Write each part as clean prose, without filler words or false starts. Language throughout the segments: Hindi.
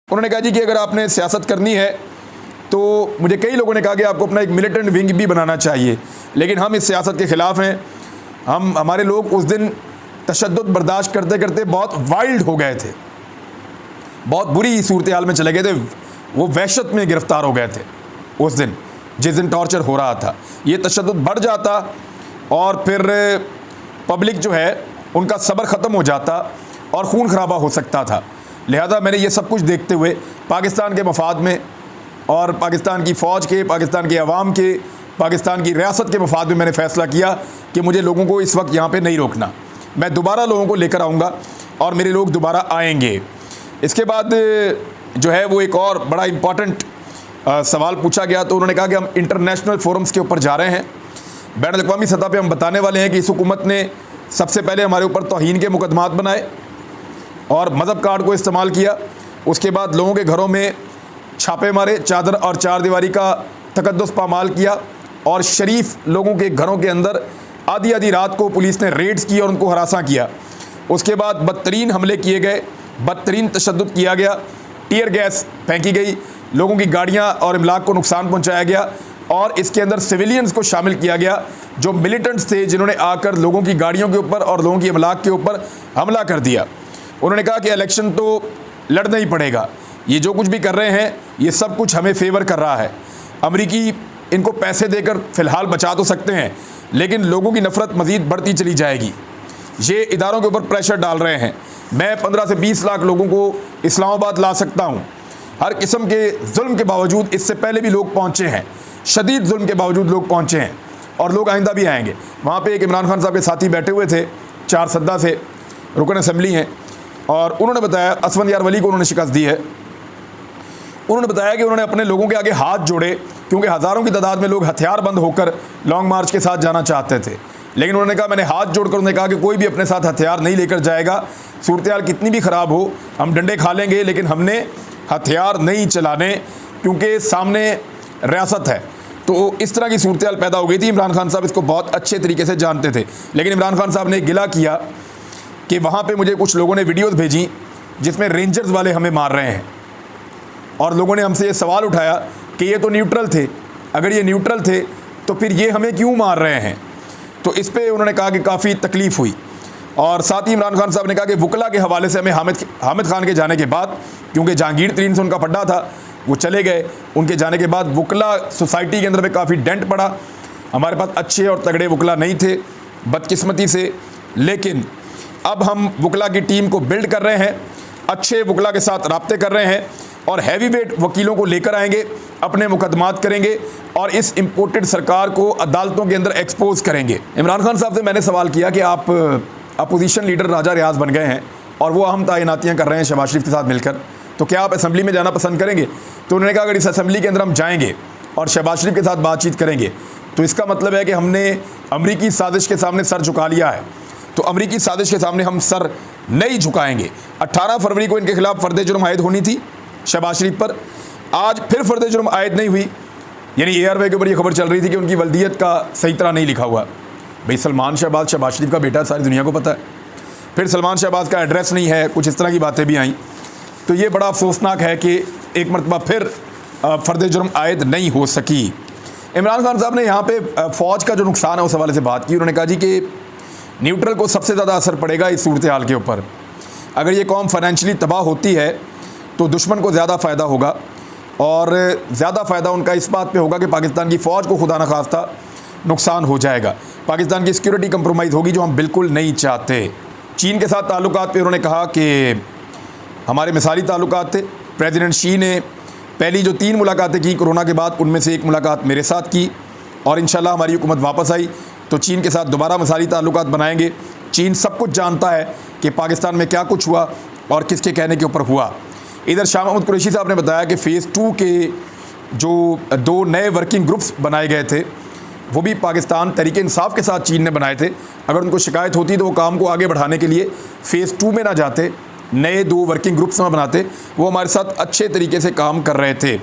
उन्होंने कहा जी कि अगर आपने सियासत करनी है तो मुझे कई लोगों ने कहा कि आपको अपना एक मिलिटेंट विंग भी बनाना चाहिए, लेकिन हम इस सियासत के ख़िलाफ़ हैं। हमारे लोग उस दिन तशद्दुद बर्दाश्त करते करते बहुत वाइल्ड हो गए थे, बहुत बुरी सूरत हाल में चले गए थे, वो वहशत में गिरफ़्तार हो गए थे उस दिन जिस दिन टॉर्चर हो रहा था। ये तशद्दुद बढ़ जाता और फिर पब्लिक जो है उनका सब्र ख़त्म हो जाता और खून खराबा हो सकता था। लिहाजा मैंने ये सब कुछ देखते हुए पाकिस्तान के मफाद में और पाकिस्तान की फ़ौज के, पाकिस्तान के अवाम के, पाकिस्तान की रियासत के मफाद में मैंने फ़ैसला किया कि मुझे लोगों को इस वक्त यहाँ पे नहीं रोकना। मैं दोबारा लोगों को लेकर आऊँगा और मेरे लोग दोबारा आएंगे। इसके बाद जो है वो एक और बड़ा इम्पॉर्टेंट सवाल पूछा गया, तो उन्होंने कहा कि हम इंटरनेशनल फोरम्स के ऊपर जा रहे हैं, बैन अल-अक़वामी सतह पर हम बताने वाले हैं कि इस हुकूमत ने सबसे पहले हमारे ऊपर तौहीन के मुकदमात बनाए और मज़हब कार्ड को इस्तेमाल किया। उसके बाद लोगों के घरों में छापे मारे, चादर और चार दीवारी का तकद्दुस पामाल किया और शरीफ लोगों के घरों के अंदर आधी आधी रात को पुलिस ने रेड्स की और उनको हरासा किया। उसके बाद बदतरीन हमले किए गए, बदतरीन तशद्दुद किया गया, टीयर गैस फेंकी गई, लोगों की गाड़ियाँ और इमलाक को नुकसान पहुँचाया गया और इसके अंदर सिविलियंस को शामिल किया गया जो मिलिटेंट्स थे, जिन्होंने आकर लोगों की गाड़ियों के ऊपर और लोगों की इमलाक के ऊपर हमला कर दिया। उन्होंने कहा कि इलेक्शन तो लड़ना ही पड़ेगा, ये जो कुछ भी कर रहे हैं ये सब कुछ हमें फेवर कर रहा है। अमरीकी इनको पैसे देकर फ़िलहाल बचा तो सकते हैं, लेकिन लोगों की नफ़रत मज़ीद बढ़ती चली जाएगी। ये इदारों के ऊपर प्रेशर डाल रहे हैं। मैं 15 से 20 लाख लोगों को इस्लामाबाद ला सकता हूँ। हर किस्म के जुल्म के बावजूद इससे पहले भी लोग पहुँचे हैं, शदीद जुल्म के बावजूद लोग पहुँचे हैं और लोग आइंदा भी आएंगे। वहाँ पे एक इमरान खान साहब के साथी बैठे हुए थे, 4 सद्दा से रुकन असम्बली हैं, और उन्होंने बताया, असफंद यार वली को उन्होंने शिकस्त दी है। उन्होंने बताया कि उन्होंने अपने लोगों के आगे हाथ जोड़े क्योंकि हज़ारों की तादाद में लोग हथियार बंद होकर लॉन्ग मार्च के साथ जाना चाहते थे, लेकिन उन्होंने कहा, मैंने हाथ जोड़कर उन्होंने कहा कि कोई भी अपने साथ हथियार नहीं लेकर जाएगा, सूरत हाल कितनी भी ख़राब हो, हम डंडे खा लेंगे लेकिन हमने हथियार नहीं चलाने क्योंकि सामने रियासत है। तो इस तरह की सूरत हाल पैदा हो गई थी। इमरान खान साहब इसको बहुत अच्छे तरीके से जानते थे, लेकिन इमरान खान साहब ने गिला किया कि वहाँ पे मुझे कुछ लोगों ने वीडियोस भेजी जिसमें रेंजर्स वाले हमें मार रहे हैं और लोगों ने हमसे ये सवाल उठाया कि ये तो न्यूट्रल थे, अगर ये न्यूट्रल थे तो फिर ये हमें क्यों मार रहे हैं। तो इस पे उन्होंने कहा कि काफ़ी तकलीफ़ हुई। और साथ ही इमरान खान साहब ने कहा कि वकला के हवाले से हमें हामिद खान के जाने के बाद, क्योंकि जहांगीर तरीन से उनका पड्डा था, वो चले गए, उनके जाने के बाद वकला सोसाइटी के अंदर में काफ़ी डेंट पड़ा। हमारे पास अच्छे और तगड़े वकला नहीं थे बदकिस्मती से, लेकिन अब हम वकला की टीम को बिल्ड कर रहे हैं, अच्छे वकला के साथ राब्ते कर रहे हैं और हैवी वेट वकीलों को लेकर आएंगे, अपने मुकदमात करेंगे और इस इम्पोर्टेड सरकार को अदालतों के अंदर एक्सपोज करेंगे। इमरान खान साहब से मैंने सवाल किया कि आप अपोजिशन लीडर राजा रियाज बन गए हैं और वो अहम तैनातियाँ कर रहे हैं शहबाज शरीफ के साथ मिलकर, तो क्या आप असम्बली में जाना पसंद करेंगे। तो उन्होंने कहा, अगर इस असम्बली के अंदर हम जाएंगे और शहबाज शरीफ के साथ बातचीत करेंगे तो इसका मतलब है कि हमने अमरीकी साजिश के सामने सर झुका लिया है। तो अमरीकी साजिश के सामने हम सर नहीं झुकाएंगे। 18 फरवरी को इनके खिलाफ फ़र्द जुर्म आयद होनी थी शहबाज शरीफ पर, आज फिर फ़र्द जुर्म आयद नहीं हुई। यानी एयरवे के ऊपर ये खबर चल रही थी कि उनकी वल्दियत का सही तरह नहीं लिखा हुआ। भाई सलमान शहबाज शरीफ का बेटा, सारी दुनिया को पता है। फिर सलमान शहबाज का एड्रेस नहीं है, कुछ इस तरह की बातें भी आईं। तो ये बड़ा अफसोसनाक है कि एक मरतबा फिर फ़र्द जुर्म आयद नहीं हो सकी। इमरान खान साहब ने यहाँ पे फ़ौज का जो नुकसान है उस हवाले से बात की। उन्होंने कहा जी कि न्यूट्रल को सबसे ज़्यादा असर पड़ेगा इस सूरत हाल के ऊपर। अगर ये कौम फाइनेंशियली तबाह होती है तो दुश्मन को ज़्यादा फ़ायदा होगा और ज़्यादा फ़ायदा उनका इस बात पे होगा कि पाकिस्तान की फ़ौज को खुदा न खास्ता नुकसान हो जाएगा, पाकिस्तान की सिक्योरिटी कंप्रोमाइज़ होगी, जो हम बिल्कुल नहीं चाहते। चीन के साथ ताल्लुकात पे उन्होंने कहा कि हमारे मिसाली ताल्लुकात थे। प्रेसिडेंट शी ने पहली जो 3 मुलाकातें की कोरोना के बाद, उनमें से एक मुलाकात मेरे साथ की और इंशाल्लाह हमारी हुकूमत वापस आई तो चीन के साथ दोबारा मिसाली ताल्लुकात बनाएंगे। चीन सब कुछ जानता है कि पाकिस्तान में क्या कुछ हुआ और किसके कहने के ऊपर हुआ। इधर शाह महमूद कुरैशी साहब ने बताया कि फ़ेज़ 2 के जो 2 नए वर्किंग ग्रुप्स बनाए गए थे वो भी पाकिस्तान तहरीक इंसाफ के साथ चीन ने बनाए थे। अगर उनको शिकायत होती तो वो काम को आगे बढ़ाने के लिए फ़ेज़ 2 में ना जाते, नए 2 वर्किंग ग्रुप्स में बनाते। वो हमारे साथ अच्छे तरीके से काम कर रहे थे।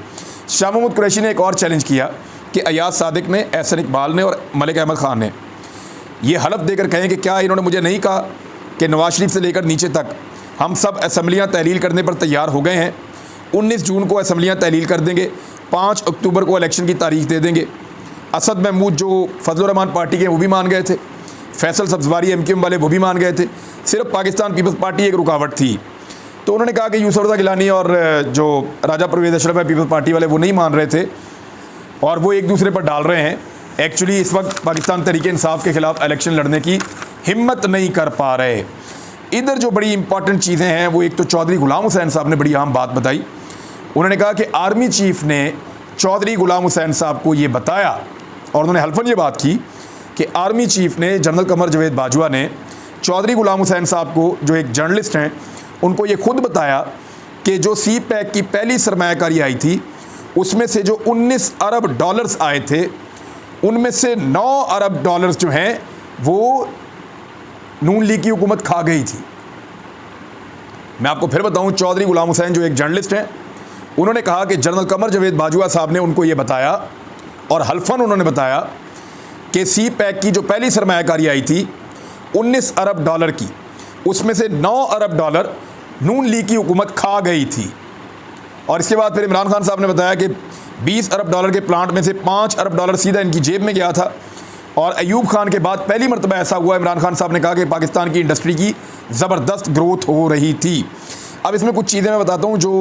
शाह महमूद कुरैशी ने एक और चैलेंज किया कि अयाज सादिक ने, एहसन इकबाल ने और मलिक अहमद ख़ान ने ये हलफ देकर कहें कि क्या इन्होंने मुझे नहीं कहा कि नवाज शरीफ से लेकर नीचे तक हम सब असम्बलियाँ तहलील करने पर तैयार हो गए हैं। 19 जून को असम्बलियाँ तहलील कर देंगे, 5 अक्टूबर को इलेक्शन की तारीख दे देंगे। असद महमूद जो फजलुर रहमान पार्टी के वो भी मान गए थे, फैसल सब्जवारी MQM वाले वो भी मान गए थे, सिर्फ पाकिस्तान पीपल्स पार्टी एक रुकावट थी। तो उन्होंने कहा कि यूसुफ रज़ा गिलानी और जो राजा परवेज़ अशरफ है पीपल्स पार्टी वाले वो नहीं मान रहे थे और वो एक दूसरे पर डाल रहे हैं। एक्चुअली इस वक्त पाकिस्तान तहरीक इंसाफ के ख़िलाफ़ इलेक्शन लड़ने की हिम्मत नहीं कर पा रहे। इधर जो बड़ी इंपॉर्टेंट चीज़ें हैं वो एक तो चौधरी गुलाम हुसैन साहब ने बड़ी अहम बात बताई। उन्होंने कहा कि आर्मी चीफ ने चौधरी गुलाम हुसैन साहब को ये बताया और उन्होंने हल्फन ये बात की कि आर्मी चीफ ने जनरल कमर जावेद बाजवा ने चौधरी गुलाम हुसैन साहब को, जो एक जर्नलिस्ट हैं, उनको ये खुद बताया कि जो CPEC की पहली सरमायाकारी आई थी उसमें से जो 19 अरब डॉलर्स आए थे उनमें से 9 अरब डॉलर्स जो हैं वो नून लीग की हुकूमत खा गई थी। मैं आपको फिर बताऊं, चौधरी गुलाम हुसैन जो एक जर्नलिस्ट हैं, उन्होंने कहा कि जनरल कमर जावेद बाजवा साहब ने उनको ये बताया और हल्फन उन्होंने बताया कि CPEC की जो पहली सरमायाकारी आई थी 19 अरब डॉलर की, उसमें से 9 अरब डॉलर नून लीग की हुकूमत खा गई थी। और इसके बाद फिर इमरान खान साहब ने बताया कि 20 अरब डॉलर के प्लांट में से 5 अरब डॉलर सीधा इनकी जेब में गया था। और अयूब खान के बाद पहली मरतबा ऐसा हुआ, इमरान खान साहब ने कहा कि पाकिस्तान की इंडस्ट्री की ज़बरदस्त ग्रोथ हो रही थी। अब इसमें कुछ चीज़ें मैं बताता हूँ जो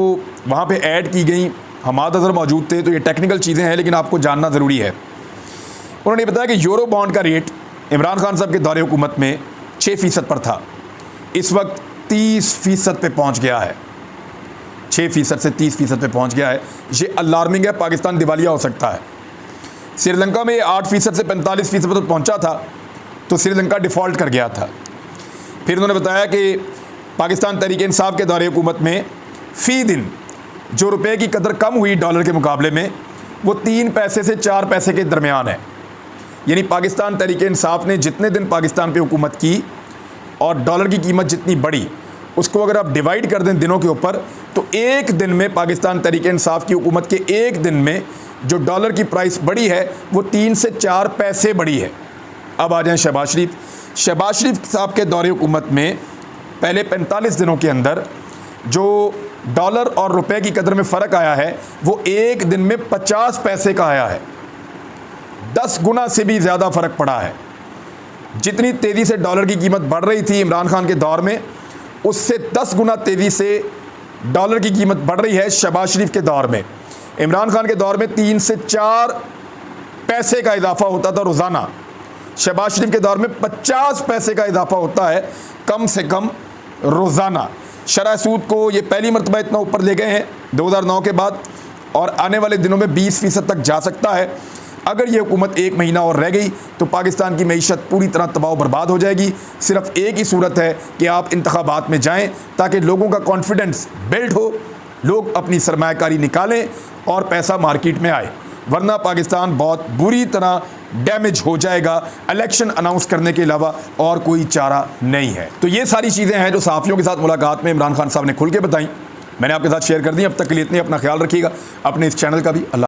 वहाँ पे ऐड की गई। हमाद अज़हर मौजूद थे, तो ये टेक्निकल चीज़ें हैं लेकिन आपको जानना ज़रूरी है। उन्होंने बताया कि यूरो बॉन्ड का रेट इमरान खान साहब के दौरे हुकूमत में 6% पर था, इस वक्त 30% पे पहुँच गया है। 6% से 30% पे पहुँच गया है। ये अलार्मिंग है, पाकिस्तान दिवालिया हो सकता है। श्रीलंका में 8% से 45% पर पहुँचा था तो श्रीलंका डिफ़ॉल्ट कर गया था। फिर उन्होंने बताया कि पाकिस्तान तहरीक इंसाफ के दौरे हुकूमत में फ़ी दिन जो रुपए की कदर कम हुई डॉलर के मुकाबले में वो 3 पैसे से 4 पैसे के दरमियान है। यानी पाकिस्तान तहरीक इंसाफ ने जितने दिन पाकिस्तान पे हुकूमत की और डॉलर की कीमत जितनी बढ़ी, उसको अगर आप डिवाइड कर दें दिनों के ऊपर, तो एक दिन में पाकिस्तान तहरीक इंसाफ की हुकूमत के एक दिन में जो डॉलर की प्राइस बढ़ी है वो 3 से 4 पैसे बढ़ी है। अब आ जाएँ शहबाज शरीफ। शहबाज शरीफ साहब के दौरे हुकूमत में पहले 45 दिनों के अंदर जो डॉलर और रुपए की कदर में फ़र्क आया है वो एक दिन में 50 पैसे का आया है। 10 गुना से भी ज़्यादा फ़र्क पड़ा है। जितनी तेज़ी से डॉलर की कीमत बढ़ रही थी इमरान खान के दौर में, उससे 10 गुना तेज़ी से डॉलर की कीमत बढ़ रही है शहबाज शरीफ के दौर में। इमरान खान के दौर में 3 से 4 पैसे का इजाफा होता था रोज़ाना। शहबाज शरीफ के दौर में 50 पैसे का इजाफा होता है कम से कम रोज़ाना। शरह सूद को ये पहली मरतबा इतना ऊपर ले गए हैं 2009 के बाद, और आने वाले दिनों में 20% तक जा सकता है। अगर ये हुकूमत 1 महीना और रह गई तो पाकिस्तान की मईशत पूरी तरह तबाह बर्बाद हो जाएगी। सिर्फ एक ही सूरत है कि आप इंतखाबात में जाएं ताकि लोगों का कॉन्फिडेंस बिल्ड हो, लोग अपनी सरमायाकारी निकालें और पैसा मार्केट में आए, वरना पाकिस्तान बहुत बुरी तरह डैमेज हो जाएगा। इलेक्शन अनाउंस करने के अलावा और कोई चारा नहीं है। तो ये सारी चीज़ें हैं जो सहाफ़ियों के साथ मुलाकात में इमरान खान साहब ने खुल के बताई, मैंने आपके साथ शेयर कर दी। अब तक के लिए इतने, अपना ख्याल रखिएगा, अपने इस चैनल का भी। अल्लाह।